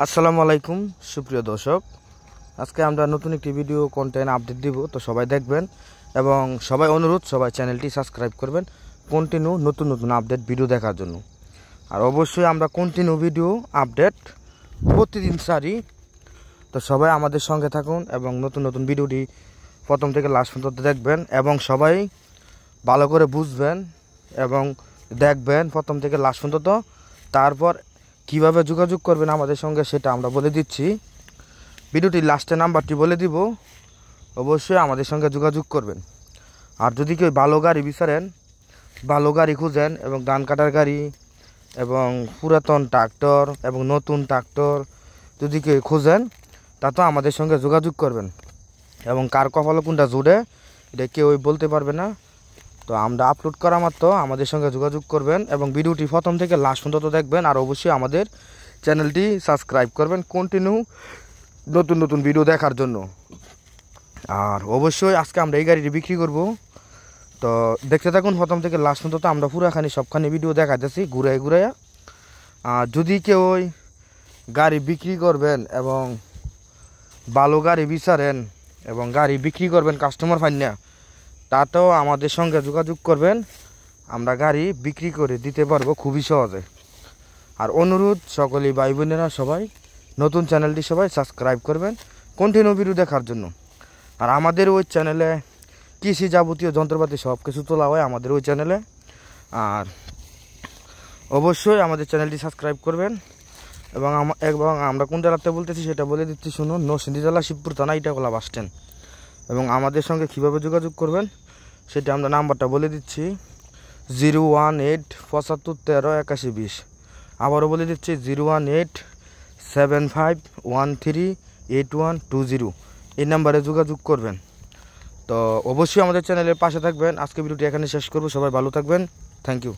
আসসালামু আলাইকুম সুপ্রিয় দর্শক, আজকে আমরা নতুন একটি ভিডিও কন্টেন্ট আপডেট দিব। তো সবাই দেখবেন এবং সবাই অনুরোধ, সবাই চ্যানেলটি সাবস্ক্রাইব করবেন কন্টিনিউ নতুন নতুন আপডেট ভিডিও দেখার জন্য। আর অবশ্যই আমরা কন্টিনিউ ভিডিও আপডেট প্রতিদিন ছাড়ি। তো সবাই আমাদের সঙ্গে থাকুন এবং নতুন নতুন ভিডিওটি প্রথম থেকে লাস্ট পর্যন্ত দেখবেন এবং সবাই ভালো করে বুঝবেন এবং দেখবেন প্রথম থেকে লাস্ট পর্যন্ত। তারপর কিভাবে যোগাযোগ করবেন আমাদের সঙ্গে সেটা আমরা বলে দিচ্ছি। ভিডিওটির লাস্টে নাম্বারটি বলে দিব, অবশ্যই আমাদের সঙ্গে যোগাযোগ করবেন। আর যদি কেউ ভালো গাড়ি বিচারেন, ভালো গাড়ি খুঁজেন এবং ধান কাটার গাড়ি এবং পুরাতন ট্রাক্টর এবং নতুন ট্রাক্টর যদি কেউ খুঁজেন, তা তো আমাদের সঙ্গে যোগাযোগ করবেন। এবং কার কপালে কোনটা জুড়ে এটা কেউ বলতে পারবে না। তো আমরা আপলোড করা মাত্র আমাদের সঙ্গে যোগাযোগ করবেন এবং ভিডিওটি প্রথম থেকে লাস্ট পর্যন্ত দেখবেন। আর অবশ্যই আমাদের চ্যানেলটি সাবস্ক্রাইব করবেন কন্টিনিউ নতুন নতুন ভিডিও দেখার জন্য। আর অবশ্যই আজকে আমরা এই গাড়িটি বিক্রি করব। তো দেখতে থাকুন প্রথম থেকে লাস্ট পর্যন্ত। আমরা পুরাখানি সবখানি ভিডিও দেখাতেছি ঘুরে ঘুরে। আর যদি কেউ গাড়ি বিক্রি করবেন এবং ভালো গাড়ি বিচারেন এবং গাড়ি বিক্রি করবেন কাস্টমার ফাইনা, তাতেও আমাদের সঙ্গে যোগাযোগ করবেন। আমরা গাড়ি বিক্রি করে দিতে পারবো খুবই সহজে। আর অনুরোধ সকলেই ভাই বোনেরা সবাই নতুন চ্যানেলটি সবাই সাবস্ক্রাইব করবেন কন্টিনিউ ভিডিও দেখার জন্য। আর আমাদের ওই চ্যানেলে কৃষি যাবতীয় যন্ত্রপাতি সব কিছু তোলা হয় আমাদের ওই চ্যানেলে। আর অবশ্যই আমাদের চ্যানেলটি সাবস্ক্রাইব করবেন এবং আমরা কোন জেলাতে বলতেছি সেটা বলে দিচ্ছি শুনুন। নরসিংদী জেলা শিবপুর থানা ইটাখোলা বাস স্ট্যান্ড। এবং আমাদের সঙ্গে কীভাবে যোগাযোগ করবেন সেটা আমরা নাম্বারটা বলে দিচ্ছি 018 75 13 81 20। আবারও বলে দিচ্ছি 018 75 13 8120। এই নাম্বারে যোগাযোগ করবেন। তো অবশ্যই আমাদের চ্যানেলের পাশে থাকবেন। আজকে ভিডিওটি এখানে শেষ করব। সবাই ভালো থাকবেন। Thank you.